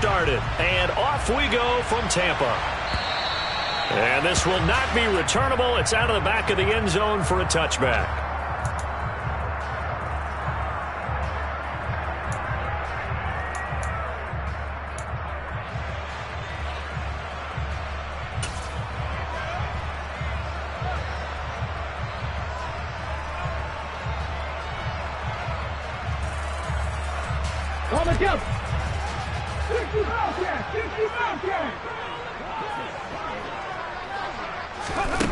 started. And off we go from Tampa. And this will not be returnable. It's out of the back of the end zone for a touchback.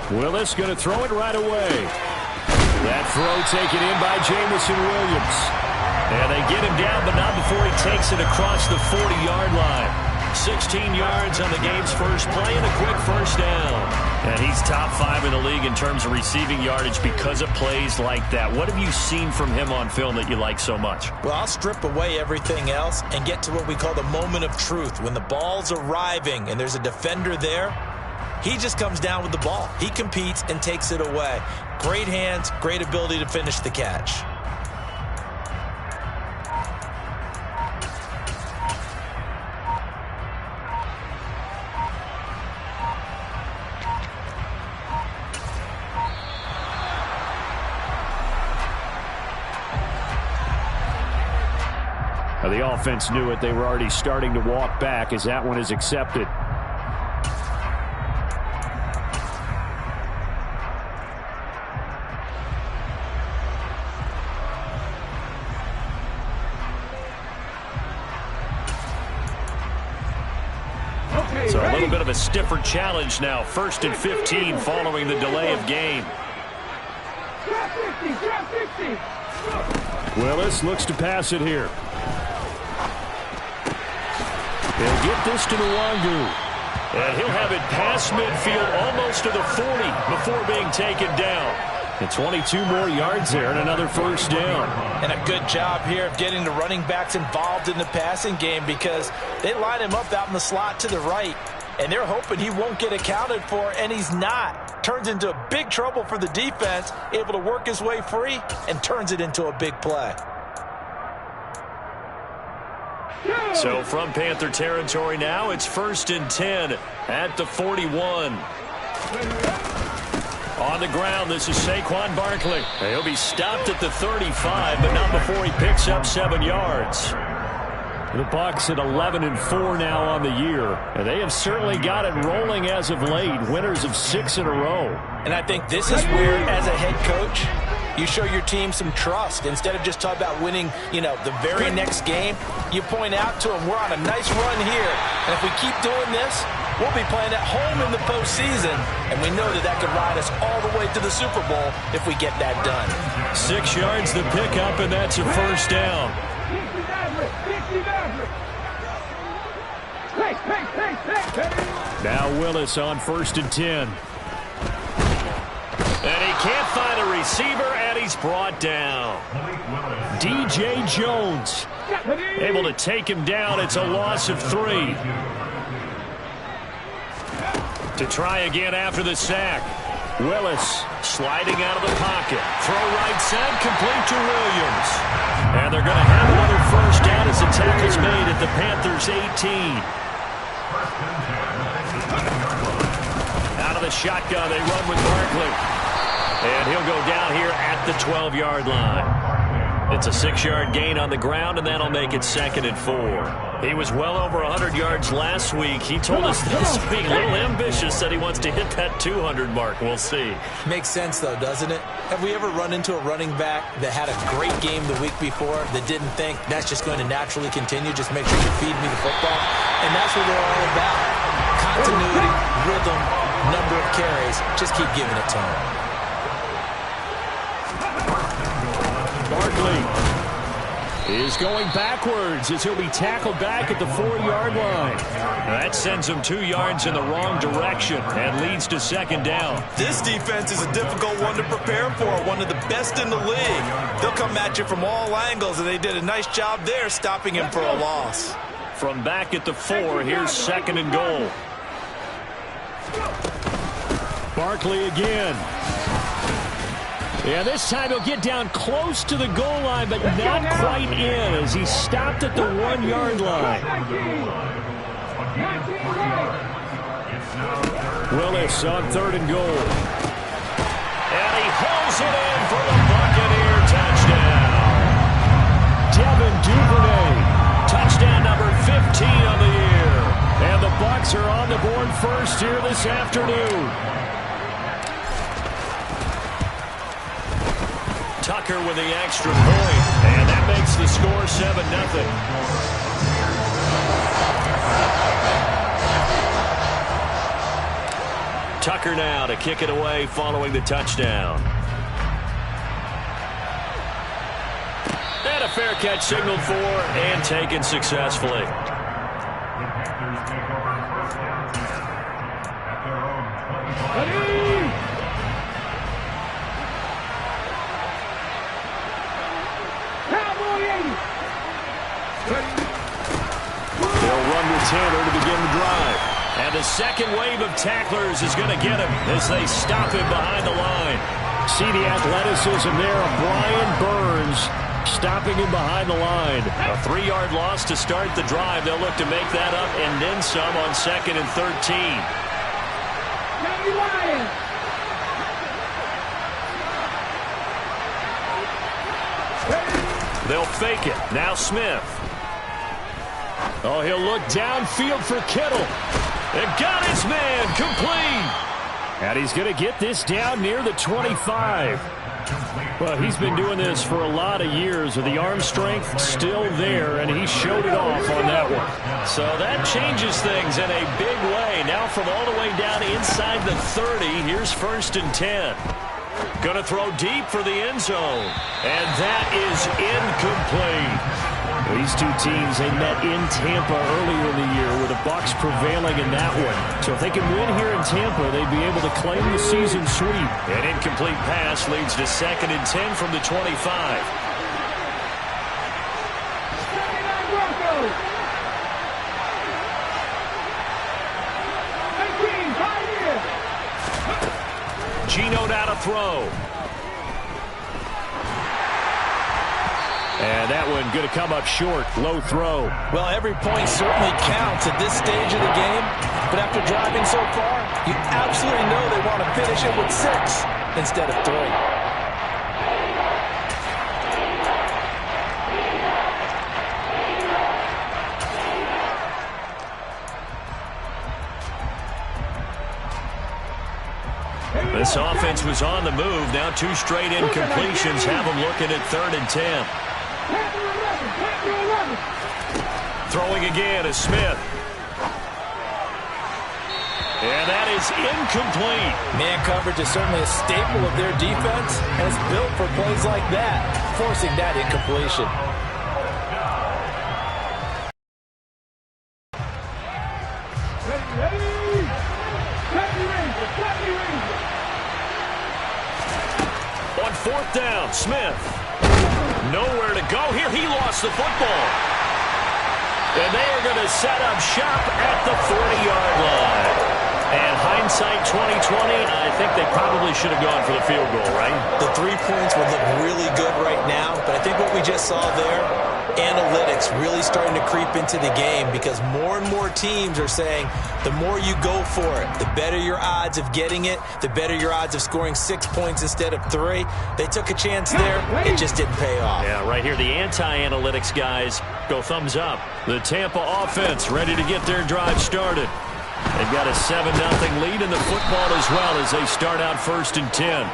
Willis going to throw it right away. That throw taken in by Jamison Williams. And they get him down, but not before he takes it across the 40-yard line. 16 yards on the game's first play and a quick first down. And he's top 5 in the league in terms of receiving yardage because of plays like that. What have you seen from him on film that you like so much? Well, I'll strip away everything else and get to what we call the moment of truth. When the ball's arriving and there's a defender there, he just comes down with the ball. He competes and takes it away. Great hands, great ability to finish the catch. Now, the offense knew it. They were already starting to walk back as that one is accepted. So a little bit of a stiffer challenge now. 1st and 15 following the delay of game. Willis looks to pass it here. He'll get this to Nwangu. And he'll have it past midfield almost to the 40 before being taken down. And 22 more yards there and another first down. And a good job here of getting the running backs involved in the passing game because they line him up out in the slot to the right. And they're hoping he won't get accounted for, and he's not. Turns into big trouble for the defense, able to work his way free, and turns it into a big play. So from Panther territory now, it's 1st and 10 at the 41. On the ground, this is Saquon Barkley. He'll be stopped at the 35, but not before he picks up 7 yards. The Bucs at 11-4 now on the year, and they have certainly got it rolling as of late. Winners of 6 in a row. And I think this is where, as a head coach, you show your team some trust. Instead of just talking about winning, the very next game, you point out to them, we're on a nice run here. And if we keep doing this, we'll be playing at home in the postseason. And we know that could ride us all the way to the Super Bowl if we get that done. 6 yards the pickup, and that's a first down. Now Willis on 1st and 10. And he can't find a receiver, and he's brought down. DJ Jones able to take him down. It's a loss of 3. To try again after the sack. Willis sliding out of the pocket. Throw right side, complete to Williams. And they're going to have another first down as the tackle's made at the Panthers' 18. Out of the shotgun, they run with Barkley. And he'll go down here at the 12-yard line. It's a 6-yard gain on the ground, and that'll make it 2nd and 4. He was well over 100 yards last week. He told us this week, a little ambitious, said he wants to hit that 200 mark. We'll see. Makes sense, though, doesn't it? Have we ever run into a running back that had a great game the week before that didn't think that's just going to naturally continue? Just make sure you feed me the football. And that's what they're all about. Continuity, rhythm, number of carries. Just keep giving it to him. Barkley is going backwards as he'll be tackled back at the 4-yard line. That sends him 2 yards in the wrong direction and leads to 2nd down. This defense is a difficult one to prepare for, one of the best in the league. They'll come at you from all angles, and they did a nice job there stopping him for a loss. From back at the 4, here's 2nd and goal. Barkley again. Yeah, this time he'll get down close to the goal line, but not quite in as he's stopped at the 1-yard line. Willis on 3rd and goal. And he hauls it in for the Buccaneer touchdown. Devin Duvernay, touchdown number 15 on the year. And the Bucs are on the board first here this afternoon. Tucker with the extra point, and that makes the score 7-0. Tucker now to kick it away following the touchdown. And a fair catch signaled for and taken successfully. They'll run with Taylor to begin the drive. And the second wave of tacklers is going to get him as they stop him behind the line. See the athleticism there of Brian Burns stopping him behind the line. A 3-yard loss to start the drive. They'll look to make that up and then some on 2nd and 13. They'll fake it. Now Smith. Oh, he'll look downfield for Kittle. And got his man complete. And he's going to get this down near the 25. Well, he's been doing this for a lot of years with the arm strength still there, and he showed it off on that one. So that changes things in a big way. Now from all the way down inside the 30, here's 1st and 10. Going to throw deep for the end zone. And that is incomplete. These two teams, they met in Tampa earlier in the year with the Bucs prevailing in that one. So if they can win here in Tampa, they'd be able to claim the season sweep. An incomplete pass leads to 2nd and 10 from the 25. Geno now to throw. And that one going to come up short. Low throw. Well, every point certainly counts at this stage of the game. But after driving so far, you absolutely know they want to finish it with 6 instead of 3. This offense was on the move. Now 2 straight incompletions have them looking at 3rd and 10. Throwing again is Smith. And that is incomplete. Man coverage is certainly a staple of their defense, and it's built for plays like that, forcing that incompletion. On 4th down, Smith. Nowhere to go here. He lost the football. And they are going to set up shop at the 40-yard line. And hindsight 2020, I think they probably should have gone for the field goal, right? The 3 points would look really good right now, but I think what we just saw there, analytics really starting to creep into the game because more and more teams are saying the more you go for it, the better your odds of getting it, the better your odds of scoring 6 points instead of 3. They took a chance there. It just didn't pay off. Yeah, right here, the anti-analytics guys go thumbs up. The Tampa offense ready to get their drive started. They've got a 7-0 lead in the football as well as they start out 1st and 10.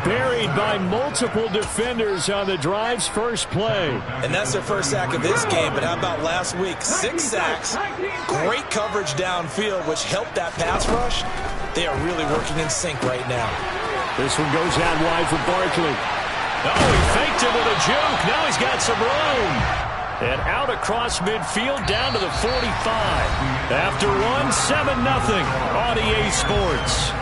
Buried by multiple defenders on the drive's first play. And that's their first sack of this game, but how about last week? 6 sacks, great coverage downfield, which helped that pass rush. They are really working in sync right now. This one goes out wide for Barkley. Oh, he faked it with a juke. Now he's got some room. And out across midfield down to the 45. After one, 7-0 on EA Sports.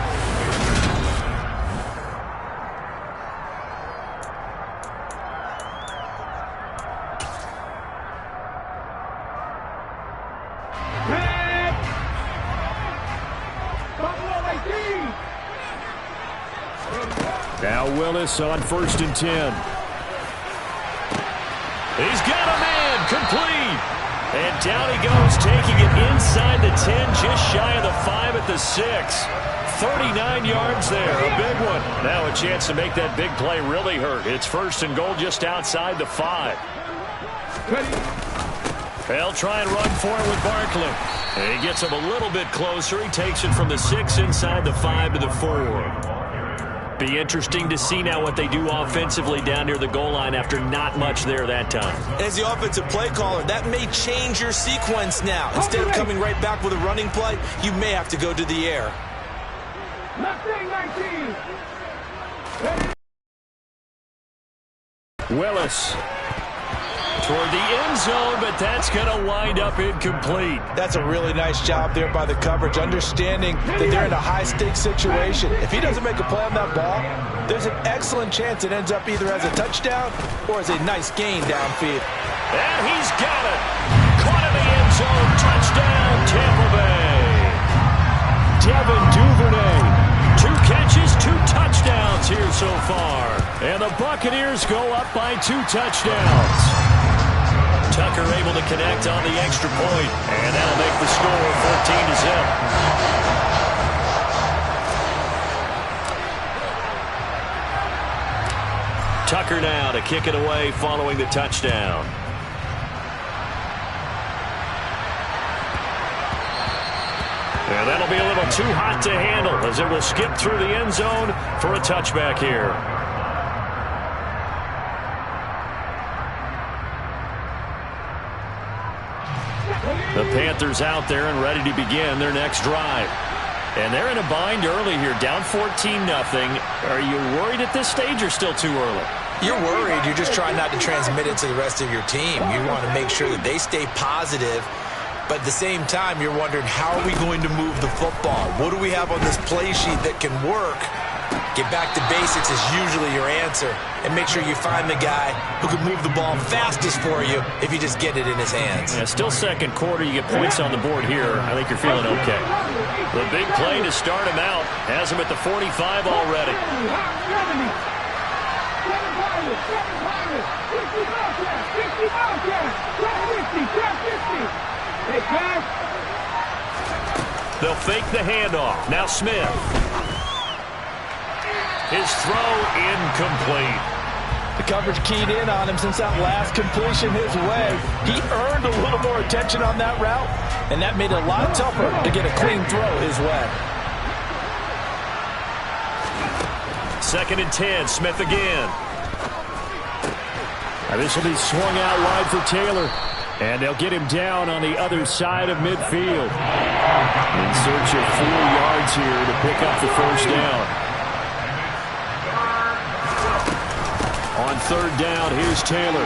Now Willis on 1st and 10. He's got a man complete. And down he goes, taking it inside the 10, just shy of the 5 at the 6. 39 yards there, a big one. Now a chance to make that big play really hurt. It's 1st and goal just outside the 5. They'll try and run for it with Barkley. And he gets him a little bit closer. He takes it from the 6 inside the 5 to the 4. Be interesting to see now what they do offensively down near the goal line after not much there that time. As the offensive play caller, that may change your sequence now. Instead of coming right back with a running play, you may have to go to the air. Willis toward the end zone, but that's going to wind up incomplete. That's a really nice job there by the coverage, understanding that they're in a high-stakes situation. If he doesn't make a play on that ball, there's an excellent chance it ends up either as a touchdown or as a nice gain downfield. And he's got it. Caught in the end zone. Touchdown, Tampa Bay. Devin Duvernay. 2 catches, 2 touchdowns here so far. And the Buccaneers go up by 2 touchdowns. Tucker able to connect on the extra point, and that'll make the score 14-0. Tucker now to kick it away following the touchdown. And that'll be a little too hot to handle as it will skip through the end zone for a touchback here. The Panthers out there and ready to begin their next drive. And they're in a bind early here, down 14-0. Are you worried at this stage or still too early? You're worried. You're just trying not to transmit it to the rest of your team. You want to make sure that they stay positive. But at the same time, you're wondering, how are we going to move the football? What do we have on this play sheet that can work? Get back to basics is usually your answer. And make sure you find the guy who can move the ball fastest for you if you just get it in his hands. Yeah, still second quarter. You get points on the board here. I think you're feeling okay. The big play to start him out has him at the 45 already. They'll fake the handoff. Now Smith. His throw incomplete. The coverage keyed in on him since that last completion his way. He earned a little more attention on that route, and that made it a lot tougher to get a clean throw his way. 2nd and 10. Smith again. Now this will be swung out wide for Taylor. And they'll get him down on the other side of midfield. In search of 4 yards here to pick up the first down. On 3rd down, here's Taylor.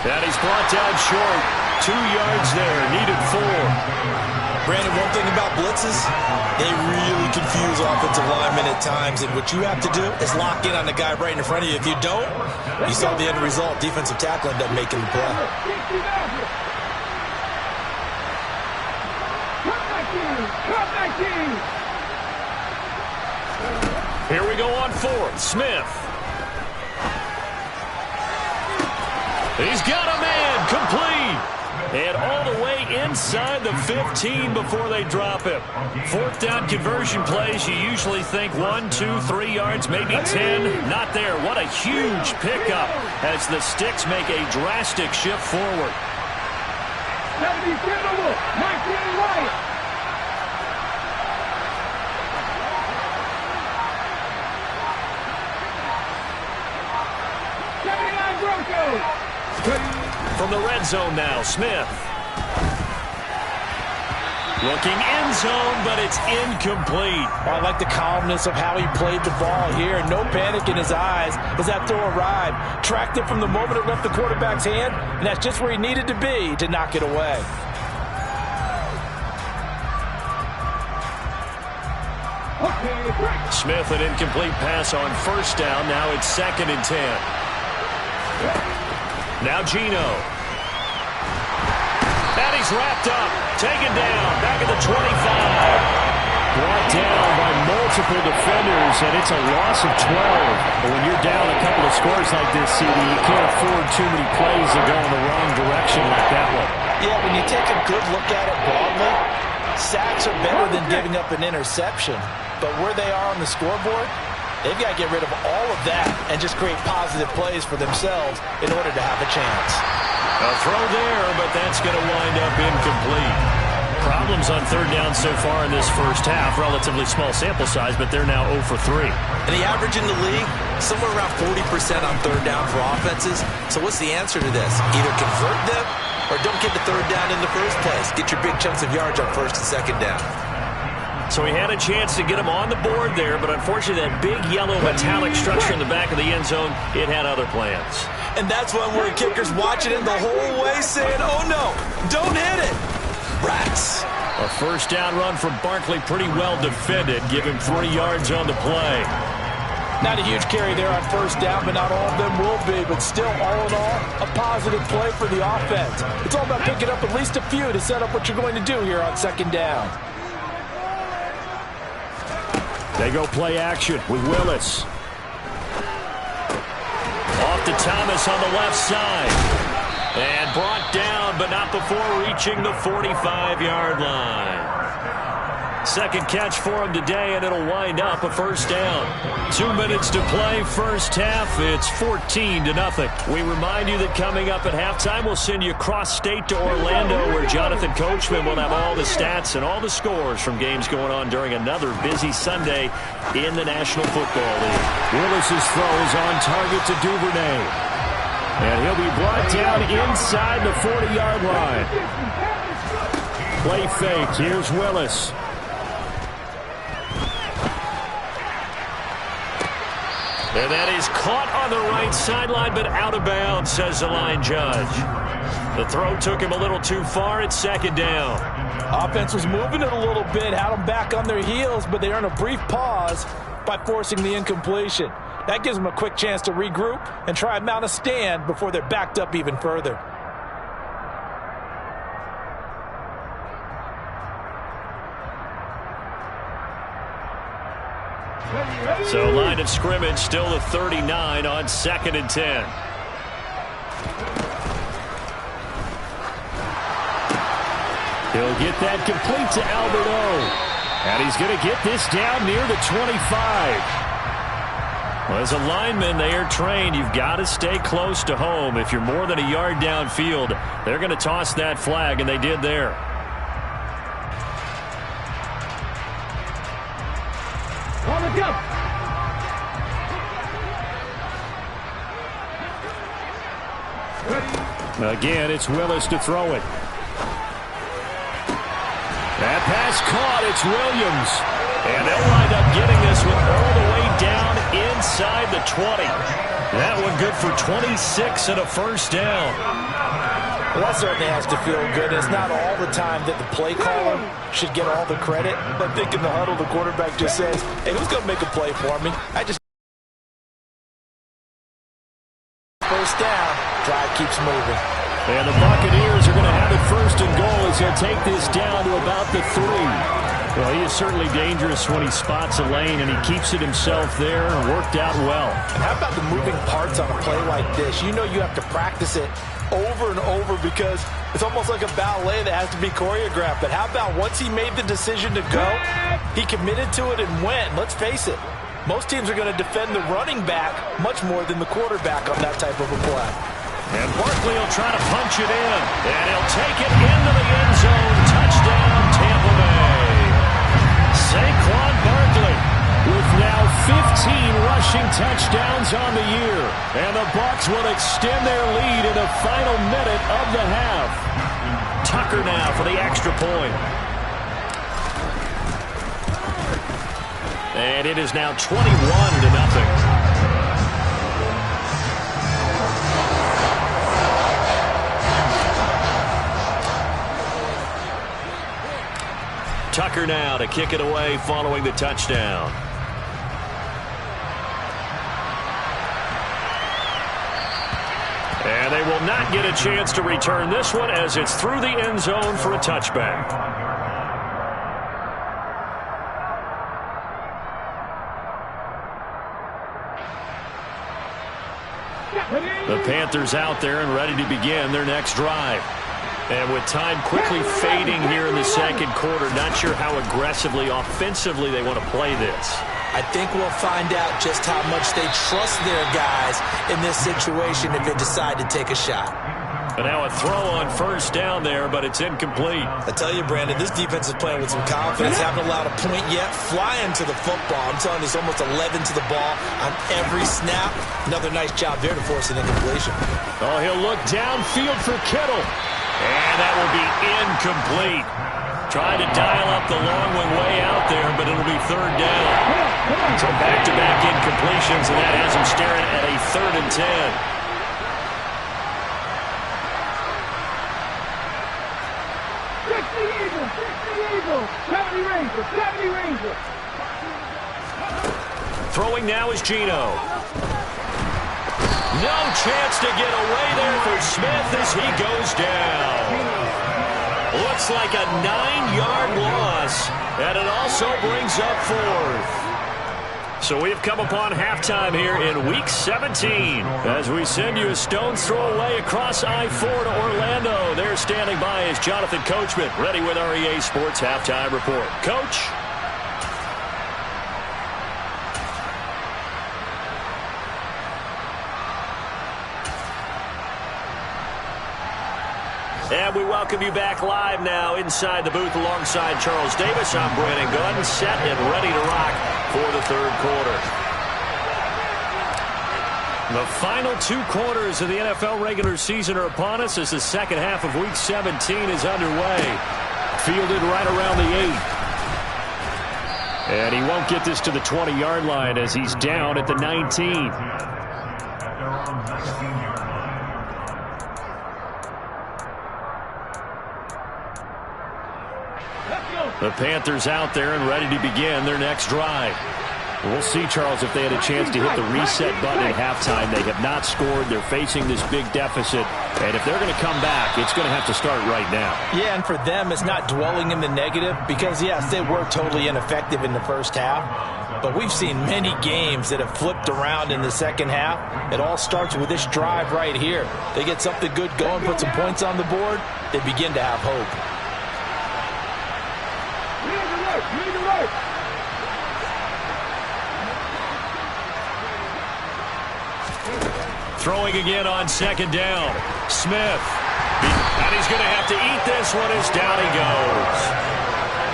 And he's brought down short. 2 yards there, needed 4. Brandon, one thing about blitzes, they really confuse offensive linemen at times. And what you have to do is lock in on the guy right in front of you. If you don't, you saw the end result. Defensive tackle ended up making the play. Here we go on 4th. Smith. He's got a man, complete. And all the way inside the 15 before they drop him. 4th down conversion plays, you usually think 1, 2, 3 yards, maybe 10. Not there. What a huge pickup as the Sticks make a drastic shift forward. From the red zone now, Smith. Looking end zone, but it's incomplete. I like the calmness of how he played the ball here. No panic in his eyes as that throw arrived. Tracked it from the moment it left the quarterback's hand, and that's just where he needed to be to knock it away. Smith, an incomplete pass on 1st down. Now it's 2nd and 10. Now Geno. And he's wrapped up. Taken down. Back at the 25. Brought down by multiple defenders, and it's a loss of 12. But when you're down a couple of scores like this, CD, you can't afford too many plays that go in the wrong direction like that one. Yeah, when you take a good look at it broadly, Sacks are better than giving up an interception, but where they are on the scoreboard, they've got to get rid of all of that and just create positive plays for themselves in order to have a chance. A throw there, but that's going to wind up incomplete. Problems on third down so far in this first half. Relatively small sample size, but they're now 0 for 3. And the average in the league, somewhere around 40% on third down for offenses. So what's the answer to this? Either convert them or don't get the third down in the first place. Get your big chunks of yards on first and second down. So he had a chance to get him on the board there, but unfortunately that big yellow metallic structure in the back of the end zone, it had other plans. And that's one where kickers watching it the whole way saying, oh no, don't hit it. Rats. A first down run from Barkley, pretty well defended. Give him 3 yards on the play. Not a huge carry there on first down, but not all of them will be. But still, all in all, a positive play for the offense. It's all about picking up at least a few to set up what you're going to do here on second down. They go play action with Willis. Off to Thomas on the left side. And brought down, but not before reaching the 45-yard line. Second catch for him today, and it'll wind up a first down. 2 minutes to play, first half. It's 14-0. We remind you that coming up at halftime, we'll send you cross-state to Orlando, where Jonathan Coachman will have all the stats and all the scores from games going on during another busy Sunday in the National Football League. Willis's throw is on target to Duvernay. And he'll be brought down inside the 40-yard line. Play fake. Here's Willis. And that is caught on the right sideline, but out of bounds, says the line judge. The throw took him a little too far. It's second down. Offense was moving it a little bit, had them back on their heels, but they earned a brief pause by forcing the incompletion. That gives them a quick chance to regroup and try and mount a stand before they're backed up even further. So line of scrimmage still the 39 on 2nd and 10. He'll get that complete to Alberto. And he's going to get this down near the 25. Well, as a lineman, they are trained. You've got to stay close to home. If you're more than a yard downfield, they're going to toss that flag, and they did there. Again, it's Willis to throw it. That pass caught. It's Williams. And they'll wind up getting this one all the way down inside the 20. That one good for 26 and a first down. Well, that certainly has to feel good. It's not all the time that the play caller should get all the credit. I think in the huddle, the quarterback just says, hey, who's going to make a play for me? First down, drive keeps moving. And the Buccaneers are going to have it first and goal as he'll take this down to about the 3. Well, he is certainly dangerous when he spots a lane, and he keeps it himself there and worked out well. And how about the moving parts on a play like this? You know you have to practice it over and over because it's almost like a ballet that has to be choreographed. But how about once he made the decision to go, he committed to it and went. Let's face it, most teams are going to defend the running back much more than the quarterback on that type of a play. And Barkley will try to punch it in, and he'll take it into the end zone. Touchdown, Tampa Bay. Saquon Barkley with now 15 rushing touchdowns on the year. And the Bucs will extend their lead in the final minute of the half. Tucker now for the extra point. And it is now 21-0. Tucker now to kick it away following the touchdown. And they will not get a chance to return this one as it's through the end zone for a touchback. The Panthers out there and ready to begin their next drive. And with time quickly fading here in the second quarter, not sure how aggressively, offensively they want to play this. I think we'll find out just how much they trust their guys in this situation if they decide to take a shot. And now a throw on first down there, but it's incomplete. I tell you, Brandon, this defense is playing with some confidence. Haven't allowed a point yet. Flying to the football. I'm telling you, it's almost 11 to the ball on every snap. Another nice job there to force an incompletion. Oh, he'll look downfield for Kittle. And that will be incomplete. Trying to dial up the long one way out there, but it'll be third down. So back-to-back incompletions, and that has him staring at a 3rd and 10. Throwing now is Geno. No chance to get away there for Smith as he goes down. Looks like a 9-yard loss, and it also brings up 4th. So we have come upon halftime here in Week 17 as we send you a stone's throw away across I-4 to Orlando. There standing by is Jonathan Coachman, ready with our EA Sports Halftime Report. Coach? And we welcome you back live now inside the booth alongside Charles Davis. I'm Brandon Gunn, set and ready to rock for the third quarter. The final 2 quarters of the NFL regular season are upon us as the second half of Week 17 is underway. Fielded right around the 8. And he won't get this to the 20-yard line as he's down at the 19. The Panthers out there and ready to begin their next drive. We'll see, Charles, if they had a chance to hit the reset button at halftime. They have not scored. They're facing this big deficit. And if they're going to come back, it's going to have to start right now. Yeah, and for them, it's not dwelling in the negative because, yes, they were totally ineffective in the first half. But we've seen many games that have flipped around in the second half. It all starts with this drive right here. They get something good going, put some points on the board, they begin to have hope. Throwing again on second down. Smith. And he's going to have to eat this one as down he goes.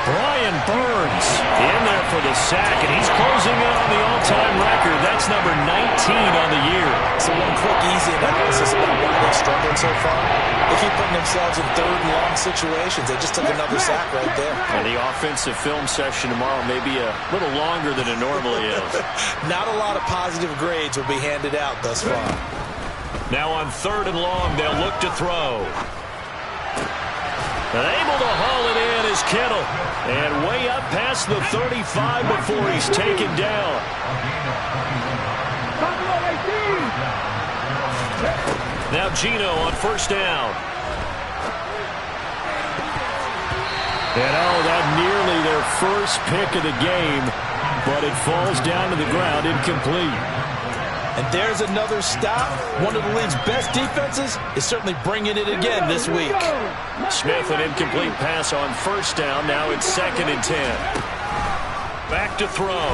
Brian Burns in there for the sack, and he's closing in on the all-time record. That's number 19 on the year. So one quick, easy analysis about why they've struggled so far. They keep putting themselves in third and long situations. They just took another sack right there. And the offensive film session tomorrow may be a little longer than it normally is. Not a lot of positive grades will be handed out thus far. Now on 3rd and long, they'll look to throw. And able to haul it in is Kittle. And way up past the 35 before he's taken down. Now Geno on first down. And oh, that nearly their first pick of the game, but it falls down to the ground incomplete. And there's another stop. One of the league's best defenses is certainly bringing it again this week. Smith, an incomplete pass on first down. Now it's 2nd and 10. Back to throw.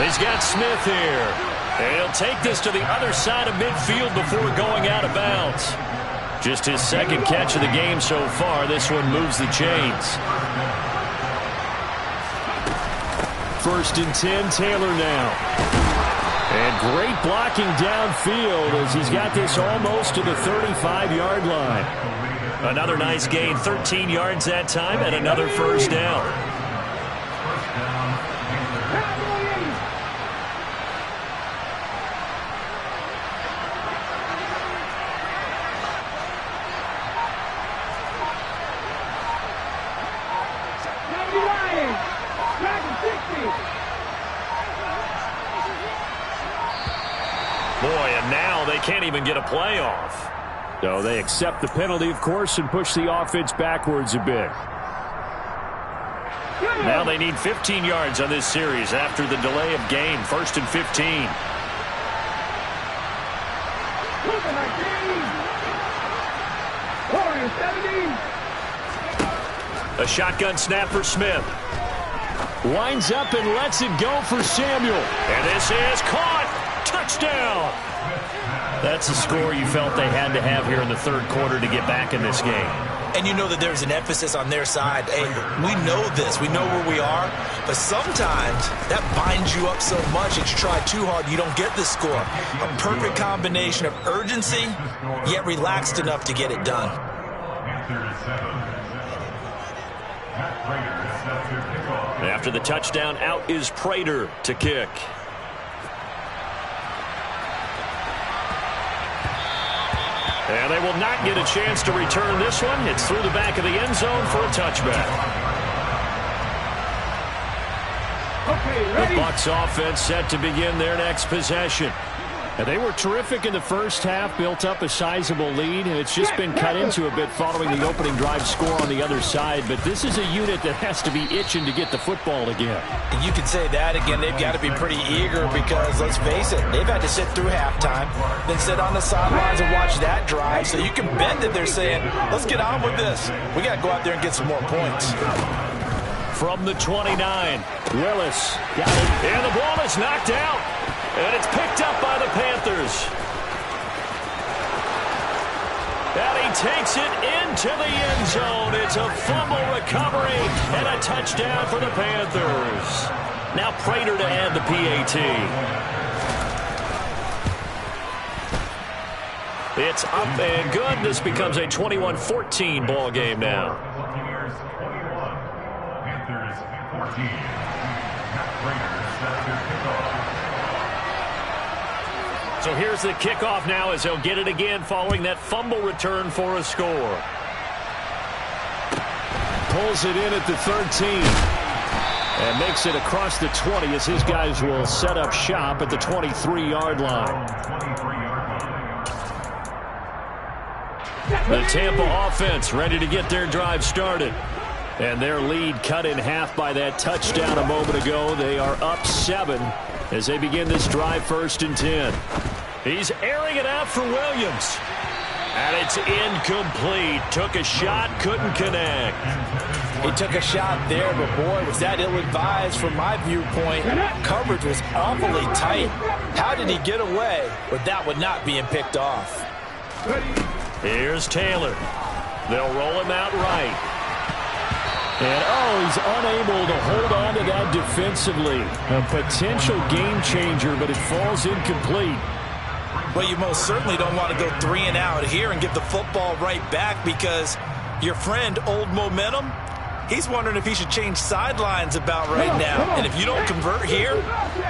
He's got Smith here. And he'll take this to the other side of midfield before going out of bounds. Just his 2nd catch of the game so far. This one moves the chains. 1st and 10, Taylor now. And great blocking downfield as he's got this almost to the 35-yard line. Another nice gain, 13 yards that time, and another first down. Boy, and now they can't even get a playoff. So they accept the penalty, of course, and push the offense backwards a bit. Now they need 15 yards on this series after the delay of game. 1st and 15. A shotgun snap for Smith. Winds up and lets it go for Samuel. And this is caught. Touchdown. That's the score you felt they had to have here in the third quarter to get back in this game. And you know that there's an emphasis on their side. Hey, we know this. We know where we are. But sometimes that binds you up so much that you try too hard, you don't get the score. A perfect combination of urgency, yet relaxed enough to get it done. After the touchdown, out is Prater to kick. And they will not get a chance to return this one. It's through the back of the end zone for a touchback. The Bucs offense set to begin their next possession. And they were terrific in the first half, built up a sizable lead, and it's just been cut into a bit following the opening drive score on the other side. But this is a unit that has to be itching to get the football again. And you can say that again. They've got to be pretty eager because, let's face it, they've had to sit through halftime, then sit on the sidelines and watch that drive. So you can bet that they're saying, let's get on with this. We got to go out there and get some more points. From the 29, Willis got it, and the ball is knocked out. And it's picked up by the Panthers. And he takes it into the end zone. It's a fumble recovery and a touchdown for the Panthers. Now Prater to add the PAT. It's up and good. This becomes a 21-14 ball game now. Panthers 14. So here's the kickoff now as they'll get it again following that fumble return for a score. Pulls it in at the 13. And makes it across the 20 as his guys will set up shop at the 23-yard line. The Tampa offense ready to get their drive started. And their lead cut in half by that touchdown a moment ago. They are up 7 as they begin this drive, 1st and 10. He's airing it out for Williams. And it's incomplete. Took a shot, couldn't connect. He took a shot there, but boy, was that ill-advised from my viewpoint. Coverage was awfully tight. How did he get away with that one not being picked off? Here's Taylor. They'll roll him out right. And, he's unable to hold on to that defensively. A potential game changer, but it falls incomplete. Well, you most certainly don't want to go 3 and out here and give the football right back because your friend, Old Momentum, he's wondering if he should change sidelines about right now. And if you don't convert here,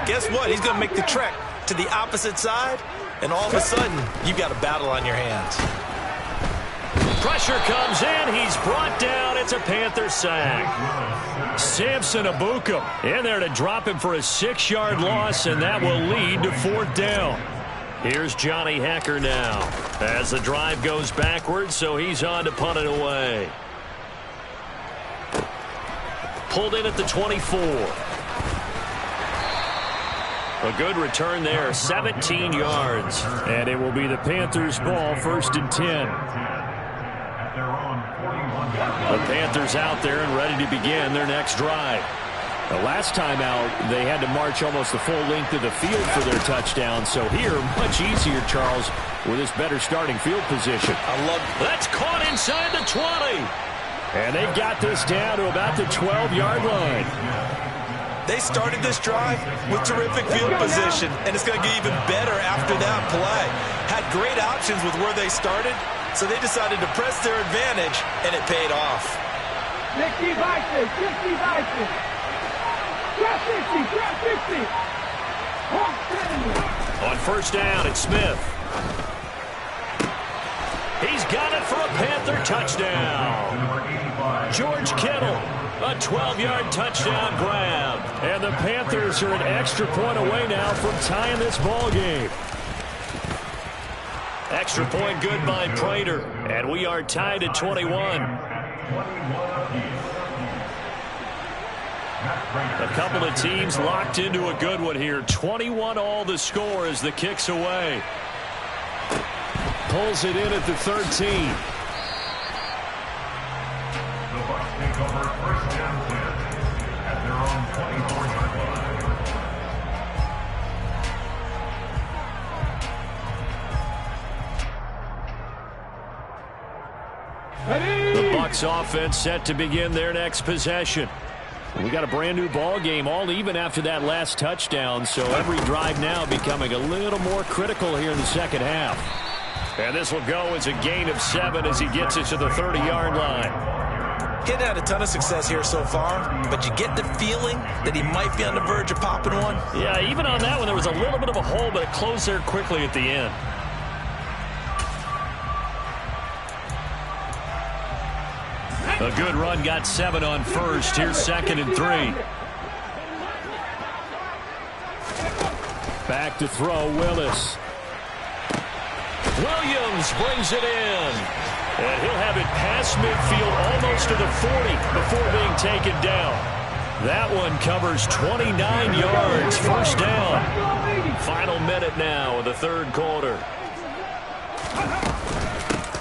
guess what? He's going to make the trek to the opposite side, and all of a sudden, you've got a battle on your hands. Pressure comes in. He's brought down. It's a Panther sack. Samson Abuka in there to drop him for a 6-yard loss, and that will lead to 4th down. Here's Johnny Hacker now as the drive goes backwards, so he's on to punt it away. Pulled in at the 24. A good return there, 17 yards. And it will be the Panthers' ball, 1st and 10. The Panthers out there and ready to begin their next drive. The last time out, they had to march almost the full length of the field for their touchdown. So here, much easier, Charles, with this better starting field position. I love it. That's caught inside the 20. And they've got this down to about the 12-yard line. They started this drive with terrific field position, and it's going to get even better after that play. Had great options with where they started, so they decided to press their advantage, and it paid off. 60 Vikings, 60 Vikings. Grab 60, grab 60. On 1st down, it's Smith. He's got it for a Panther touchdown. George Kittle, a 12-yard touchdown grab. And the Panthers are an extra point away now from tying this ball game. Extra point good by Prater. And we are tied at 21. A couple of teams locked into a good one here. 21 all the score as the kick's away. Pulls it in at the 13. take over first down 10 at their own 24-yard line. The Bucs offense set to begin their next possession. We got a brand new ball game, all even after that last touchdown, so every drive now becoming a little more critical here in the second half. And this will go as a gain of 7 as he gets it to the 30-yard line. He'd had a ton of success here so far, but you get the feeling that he might be on the verge of popping one. Yeah, even on that one, there was a little bit of a hole, but it closed there quickly at the end. A good run, got 7 on first. Here's 2nd and 3. Back to throw, Willis. Williams brings it in. And he'll have it past midfield almost to the 40 before being taken down. That one covers 29 yards. First down. Final minute now of the third quarter.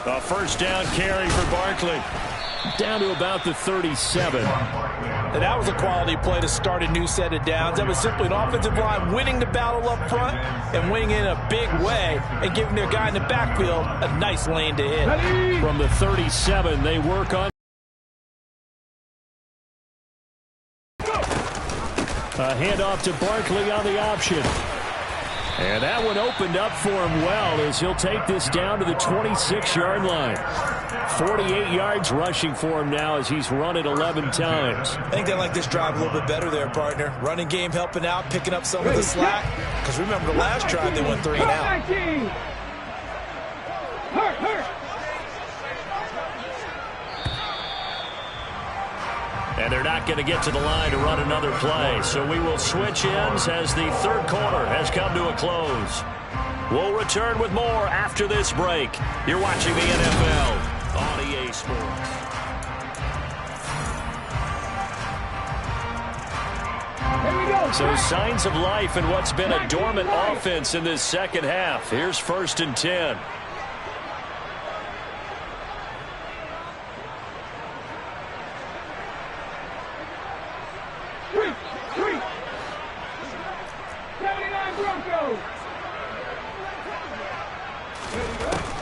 A first down carry for Barkley. Down to about the 37. And that was a quality play to start a new set of downs. That was simply an offensive line winning the battle up front and winning in a big way and giving their guy in the backfield a nice lane to hit. From the 37, they work on a handoff to Barkley on the option. And that one opened up for him well as he'll take this down to the 26-yard line. 48 yards rushing for him now as he's run it 11 times. I think they like this drive a little bit better there, partner. Running game helping out, picking up some of the slack. Because remember the last drive they went 3 and out. And they're not going to get to the line to run another play. So we will switch ends as the third quarter has come to a close. We'll return with more after this break. You're watching the NFL on EA Sports. So signs of life in what's been a dormant offense in this second half. Here's 1st and 10.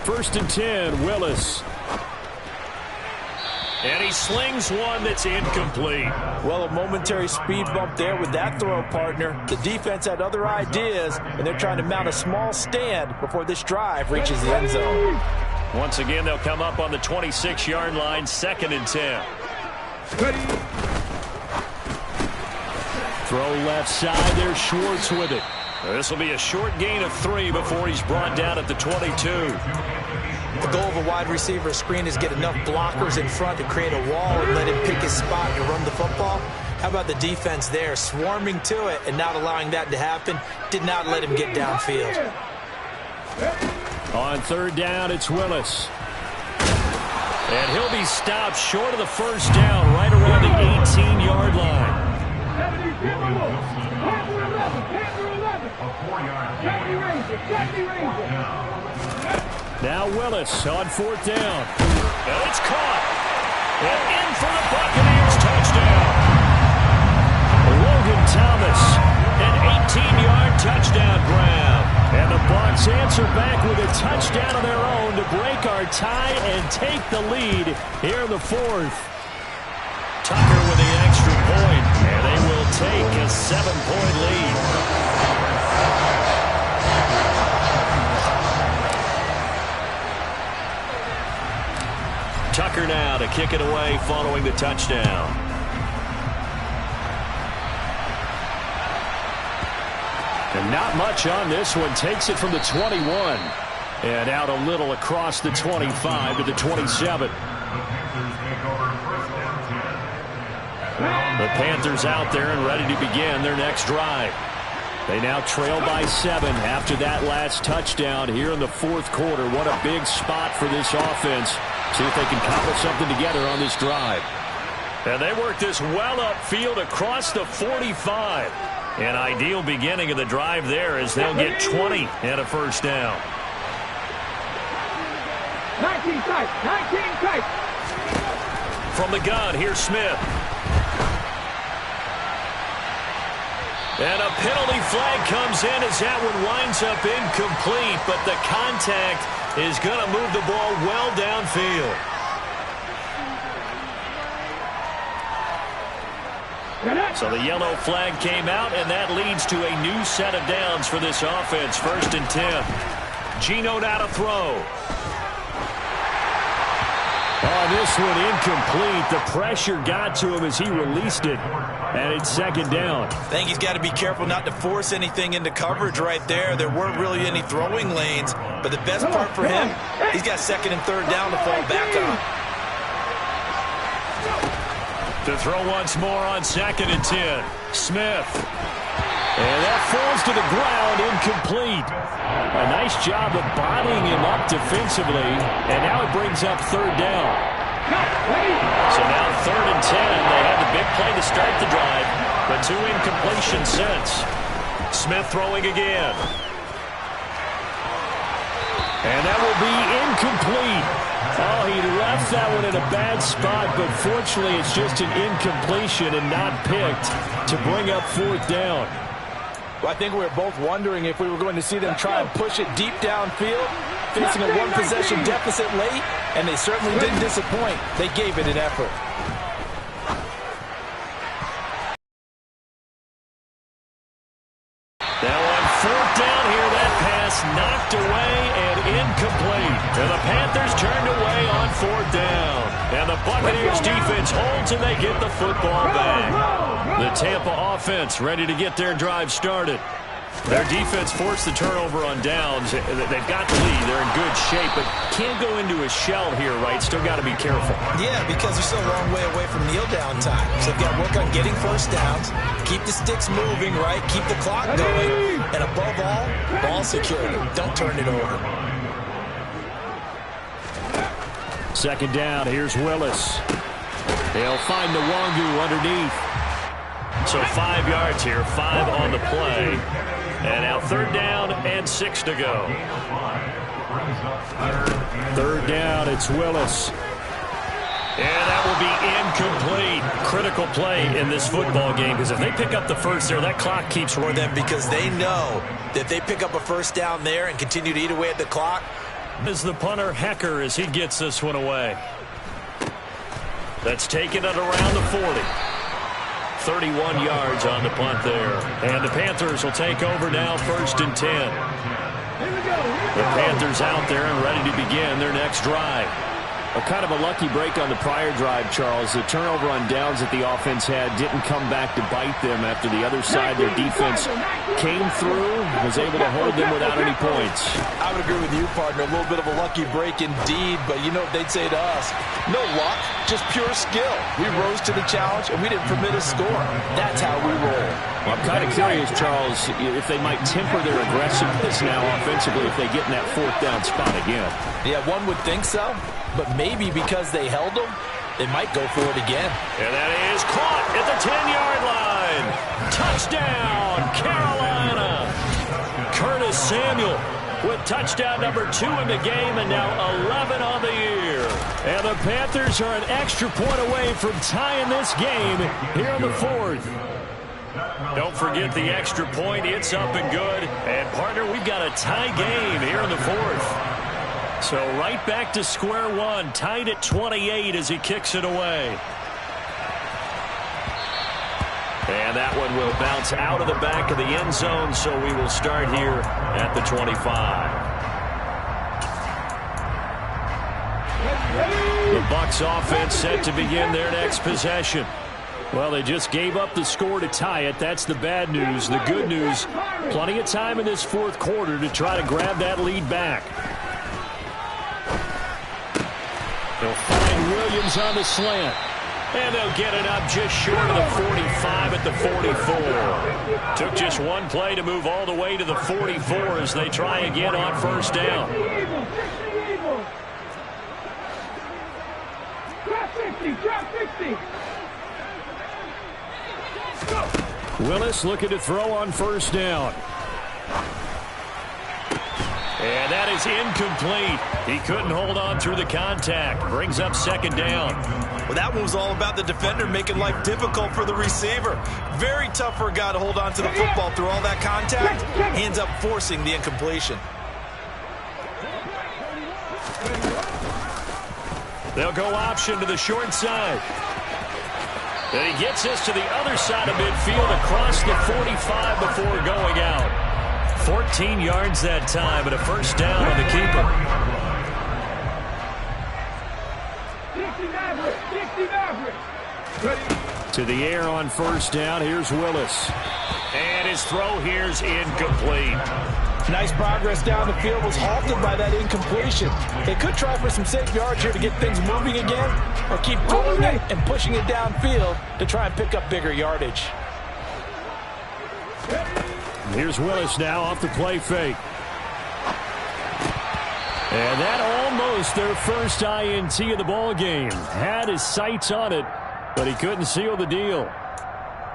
First and 10, Willis. And he slings one that's incomplete. Well, a momentary speed bump there with that throw, partner. The defense had other ideas, and they're trying to mount a small stand before this drive reaches the end zone. Once again, they'll come up on the 26-yard line, 2nd and 10. Throw left side, there's Schwartz with it. This will be a short gain of 3 before he's brought down at the 22. The goal of a wide receiver screen is get enough blockers in front to create a wall and let him pick his spot and run the football. How about the defense there, swarming to it and not allowing that to happen? Did not let him get downfield. On 3rd down, it's Willis. And he'll be stopped short of the first down right around the 18-yard line. Now Willis on 4th down. And it's caught. And in for the Buccaneers touchdown. Logan Thomas, an 18-yard touchdown grab. And the Bucs answer back with a touchdown of their own to break our tie and take the lead here in the 4th. Tucker with the extra point, and they will take a 7-point lead. Tucker now to kick it away following the touchdown. And not much on this one. Takes it from the 21. And out a little across the 25 to the 27. The Panthers out there and ready to begin their next drive. They now trail by 7 after that last touchdown here in the 4th quarter. What a big spot for this offense. See if they can cobble something together on this drive. And they work this well upfield across the 45. An ideal beginning of the drive there as they'll get 20 and a first down. 19 tight, 19 tight. from the gun. Here's Smith. And a penalty flag comes in as that one winds up incomplete, but the contact is going to move the ball well downfield. So the yellow flag came out, and that leads to a new set of downs for this offense. 1st and 10. Geno now to throw. Oh, this one incomplete. The pressure got to him as he released it, and it's 2nd down. I think he's got to be careful not to force anything into coverage right there. There weren't really any throwing lanes, but the best part for him, he's got 2nd and 3rd down to fall back on. To throw once more on 2nd and 10. Smith. And that falls to the ground, incomplete. A nice job of bodying him up defensively, and now it brings up 3rd down. So now 3rd and 10. They had the big play to start the drive, but 2 incompletions since. Smith throwing again. And that will be incomplete. Oh, he left that one in a bad spot, but fortunately it's just an incompletion and not picked to bring up 4th down. Well, I think we were both wondering if we were going to see them try and push it deep downfield, facing a 1-possession deficit late, and they certainly didn't disappoint. They gave it an effort. Now on 4th down here, that pass knocked away and incomplete. And the Panthers turned away on 4th down. And the Buccaneers defense holds and they get the football back. The Tampa offense ready to get their drive started. Their defense forced the turnover on downs. They've got the lead. They're in good shape, but can't go into a shell here, right? Still got to be careful. Yeah, because they're still a long way away from kneel down time. So they've got to work on getting 1st downs, keep the sticks moving, right? Keep the clock going. And above all, ball security. Don't turn it over. 2nd down. Here's Willis. They'll find Nwangu underneath. So 5 yards here, 5 on the play. And now 3rd down and 6 to go. 3rd down, it's Willis. And that will be incomplete. Critical play in this football game, because if they pick up the first there, that clock keeps running. Them because they know that if they pick up a 1st down there and continue to eat away at the clock. Is the punter Hecker as he gets this one away. That's taken it around the 40. 31 yards on the punt there. And the Panthers will take over now, 1st and 10. The Panthers out there and ready to begin their next drive. A kind of a lucky break on the prior drive, Charles. The turnover on downs that the offense had didn't come back to bite them after the other side. Their defense came through, was able to hold them without any points. I would agree with you, partner. A little bit of a lucky break indeed, but you know what they'd say to us? No luck, just pure skill. We rose to the challenge, and we didn't permit a score. That's how we roll. Well, I'm kind of curious, Charles, if they might temper their aggressiveness now offensively if they get in that 4th down spot again. Yeah, one would think so. But maybe because they held them, they might go for it again. And that is caught at the 10-yard line. Touchdown, Carolina. Curtis Samuel with touchdown number 2 in the game, and now 11 on the year. And the Panthers are an extra point away from tying this game here in the 4th. Don't forget the extra point. It's up and good. And, partner, we've got a tie game here in the 4th. So right back to square one, tied at 28 as he kicks it away. And that one will bounce out of the back of the end zone, so we will start here at the 25. The Bucs offense set to begin their next possession. Well, they just gave up the score to tie it. That's the bad news. The good news, plenty of time in this 4th quarter to try to grab that lead back. They'll find Williams on the slant. And they'll get it up just short of the 45 at the 44. Took just one play to move all the way to the 44 as they try again on 1st down. Drop 60. Willis looking to throw on 1st down. And that is incomplete. He couldn't hold on through the contact. Brings up 2nd down. Well, that one was all about the defender making life difficult for the receiver. Very tough for a guy to hold on to the football through all that contact. He ends up forcing the incompletion. They'll go option to the short side. And he gets us to the other side of midfield across the 45 before going out. 14 yards that time, but a first down on the keeper. To the air on first down. Here's Willis. And his throw here's incomplete. Nice progress down the field, was halted by that incompletion. They could try for some safe yards here to get things moving again, or keep throwing it and pushing it downfield to try and pick up bigger yardage. Here's Willis now off the play fake. And that almost their first INT of the ball game. Had his sights on it, but he couldn't seal the deal.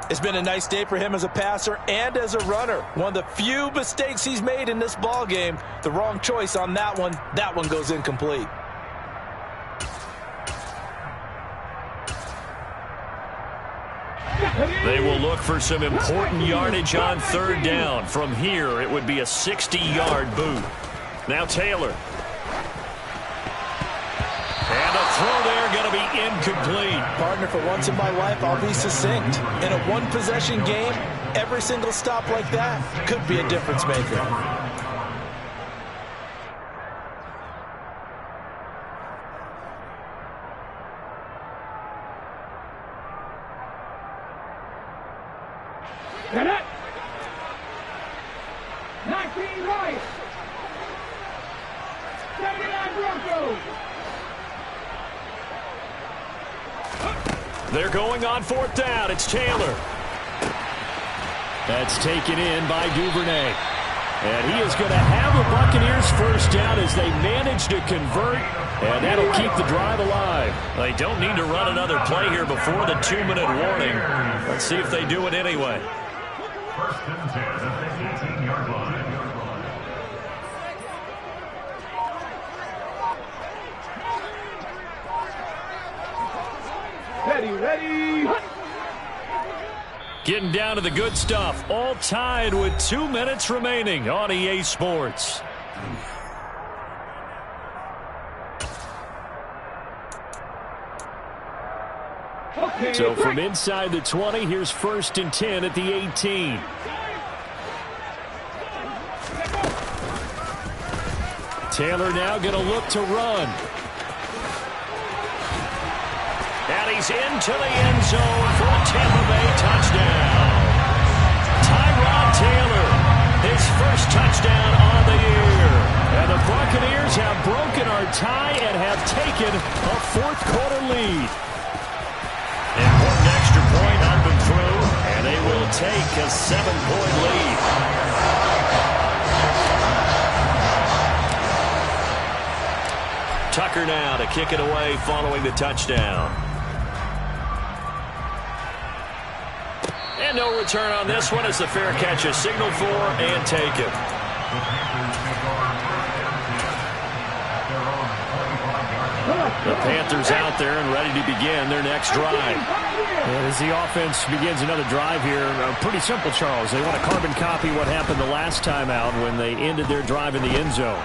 It's been a nice day for him as a passer and as a runner. One of the few mistakes he's made in this ball game. The wrong choice on that one. That one goes incomplete. They will look for some important yardage on third down. From here, it would be a 60-yard boot. Now Taylor. And a throw there going to be incomplete. Partner, for once in my life, I'll be succinct. In a one-possession game, every single stop like that could be a difference maker. Get it! 19 right! 79 Broncos! They're going on fourth down. It's Taylor. That's taken in by Duvernay. And he is going to have the Buccaneers first down as they manage to convert. And that'll keep the drive alive. They don't need to run another play here before the 2-minute warning. Let's see if they do it anyway. First and 10 at the 18-yard line. Ready! Getting down to the good stuff. All tied with 2 minutes remaining on EA Sports. Okay, So from inside the 20, here's first and 10 at the 18. Taylor now going to look to run. And he's into the end zone for a Tampa Bay touchdown. Tyrod Taylor, his first touchdown on the year. And the Buccaneers have broken our tie and have taken a fourth-quarter lead. Important extra point up and through, and they will take a 7-point lead. Tucker now to kick it away following the touchdown. And no return on this one as the fair catch is signaled for and taken. The Panthers out there and ready to begin their next drive. And as the offense begins another drive here, pretty simple, Charles. They want to carbon copy what happened the last time out when they ended their drive in the end zone.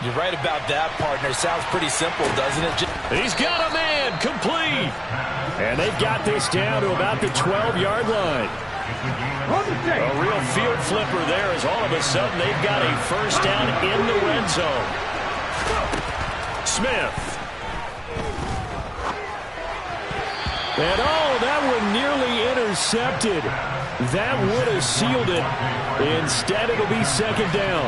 You're right about that, partner. Sounds pretty simple, doesn't it? He's got a man, complete. And they've got this down to about the 12-yard line. A real field flipper there as all of a sudden they've got a first down in the red zone. Smith. And that one nearly intercepted. That would have sealed it. Instead, it'll be second down.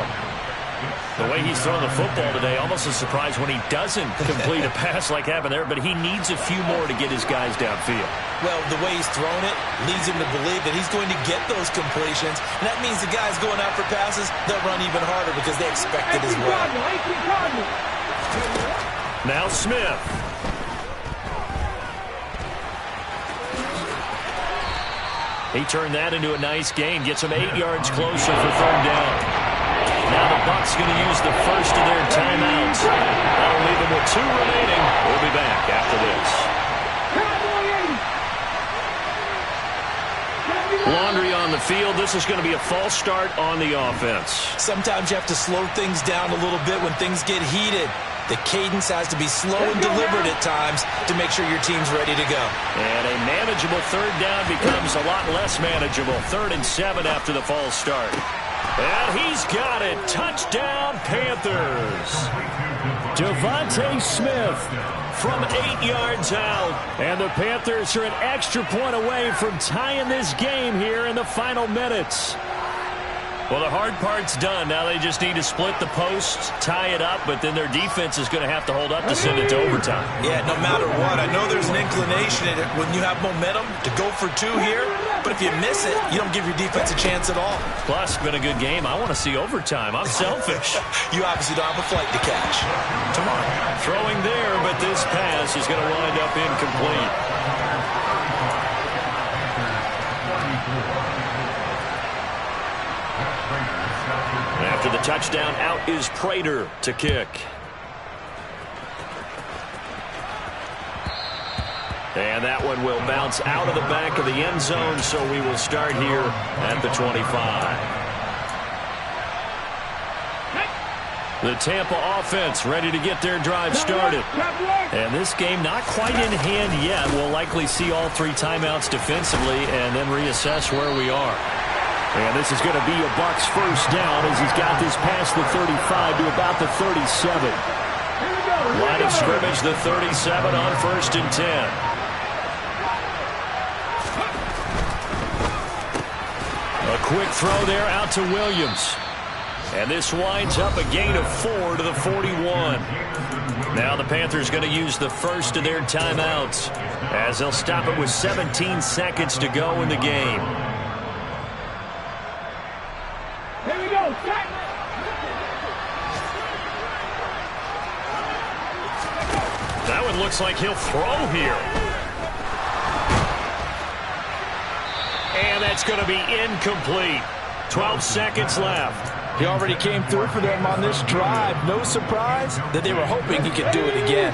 The way he's throwing the football today, almost a surprise when he doesn't complete a pass like happened there, but he needs a few more to get his guys downfield. Well, the way he's thrown it leads him to believe that he's going to get those completions, and that means the guys going out for passes, they'll run even harder because they expect it as well. Now Smith. He turned that into a nice gain, gets him 8 yards closer for third down. Now the Bucs going to use the first of their timeouts. That'll leave them with 2 remaining. We'll be back after this. Laundry on the field. This is going to be a false start on the offense. Sometimes you have to slow things down a little bit when things get heated. The cadence has to be slow and deliberate at times to make sure your team's ready to go. And a manageable third down becomes a lot less manageable. 3rd and 7 after the false start. And he's got it. Touchdown, Panthers. Devontae Smith from 8 yards out. And the Panthers are an extra point away from tying this game here in the final minutes. Well, the hard part's done. Now they just need to split the posts, tie it up, but then their defense is going to have to hold up to send it to overtime. Yeah, no matter what. I know there's an inclination in it when you have momentum to go for 2 here, but if you miss it, you don't give your defense a chance at all. Plus, been a good game. I want to see overtime. I'm selfish. You obviously don't have a flight to catch. Tomorrow. Throwing there, but this pass is going to wind up incomplete. After the touchdown, out is Prater to kick. And that one will bounce out of the back of the end zone, so we will start here at the 25. The Tampa offense ready to get their drive started. And this game not quite in hand yet. We'll likely see all 3 timeouts defensively and then reassess where we are. And this is going to be a Bucs first down as he's got this past the 35 to about the 37. Line of scrimmage, the 37 on 1st and 10. A quick throw there out to Williams. And this winds up a gain of 4 to the 41. Now the Panthers going to use the first of their timeouts as they'll stop it with 17 seconds to go in the game. Here we go, set. That one looks like he'll throw here. And that's going to be incomplete. 12 seconds left. He already came through for them on this drive. No surprise that they were hoping he could do it again.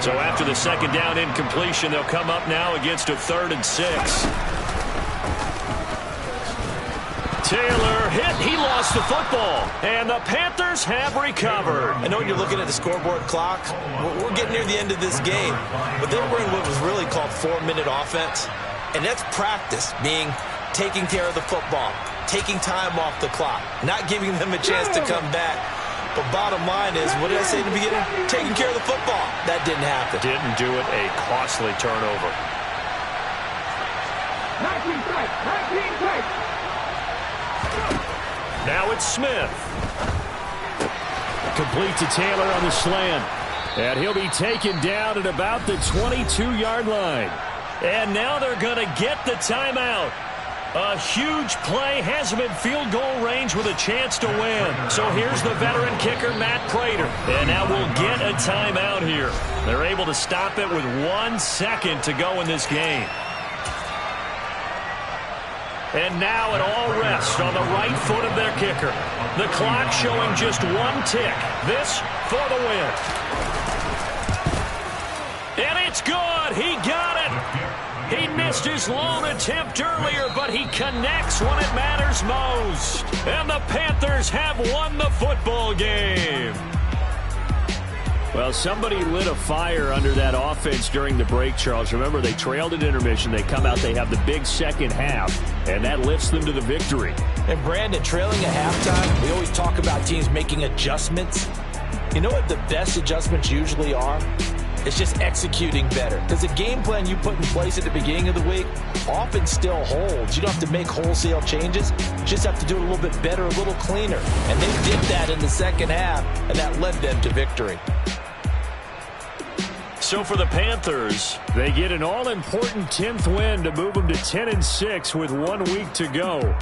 So after the second down incompletion, they'll come up now against a 3rd and 6. Taylor hit. He lost the football. And the Panthers have recovered. I know when you're looking at the scoreboard clock, we're getting near the end of this game. But they were in what was really called 4-minute offense. And that's practice, being taking care of the football, taking time off the clock, not giving them a chance to come back. But bottom line is, what did I say in the beginning? Taking care of the football. That didn't happen. Didn't do it. A costly turnover. 19 tight, 19 tight. Now it's Smith. Complete to Taylor on the slant. And he'll be taken down at about the 22-yard line. And now they're going to get the timeout. A huge play, has him in field goal range with a chance to win. So here's the veteran kicker, Matt Prater. And now we'll get a timeout here. They're able to stop it with 1 second to go in this game. And now it all rests on the right foot of their kicker. The clock showing just 1 tick. This for the win. And it's good. He got it. He missed his lone attempt earlier, but he connects when it matters most. And the Panthers have won the football game. Well, somebody lit a fire under that offense during the break, Charles. Remember, they trailed at intermission. They come out, they have the big second half, and that lifts them to the victory. And Brandon, trailing at halftime, we always talk about teams making adjustments. You know what the best adjustments usually are? It's just executing better. Because the game plan you put in place at the beginning of the week often still holds. You don't have to make wholesale changes. You just have to do it a little bit better, a little cleaner. And they did that in the second half, and that led them to victory. So for the Panthers, they get an all-important 10th win to move them to 10-6 with 1 week to go.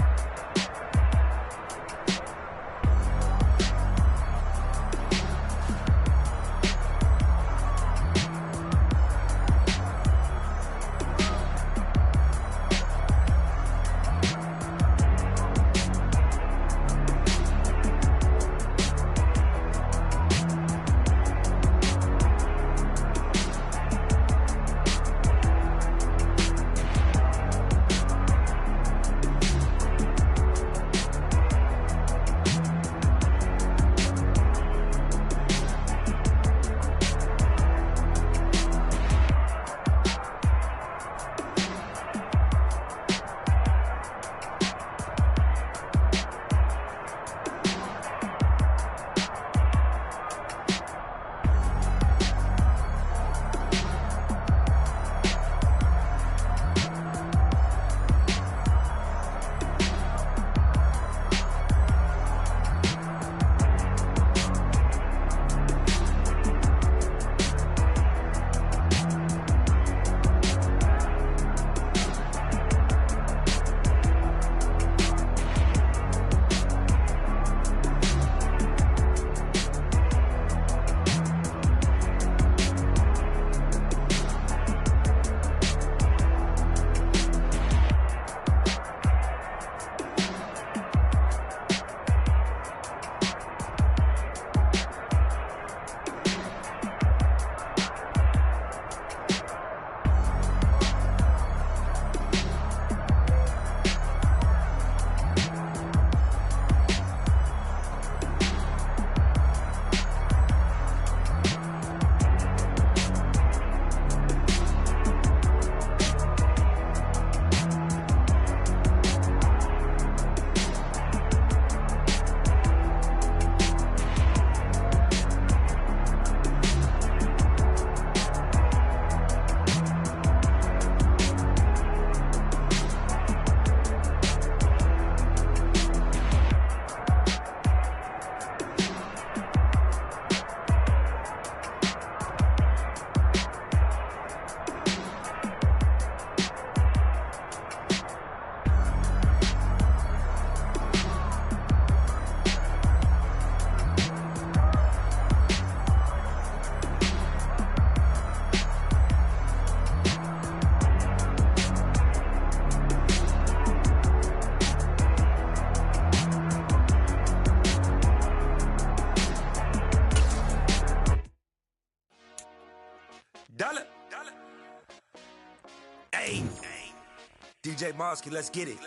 DJ Mosky, let's get it.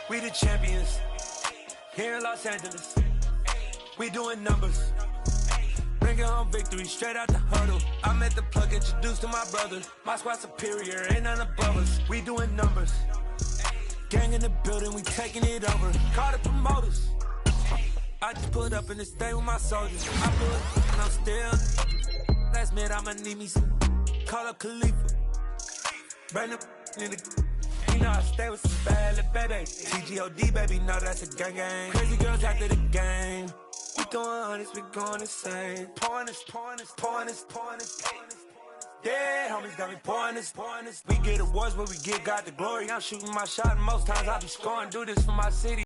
We the champions here in Los Angeles. We doing numbers. Bringing home victory straight out the huddle. I met the plug, introduced to my brother. My squad superior, ain't none above us. We doing numbers. Gang in the building, we taking it over. Call the promoters. I just put up in this thing with my soldiers. I put and I'm still. Last minute, I'ma need me some. Call up Khalifa. Bring them in the. You know I stay with some bad little baby. TGOD, baby, know that's a gang gang. Crazy girls after the game. We going honest, we going insane. Pouring this. Yeah, homies got me pouring this. We get awards, but we give God the glory. I'm shooting my shot, and most times I be scoring. Do this for my city.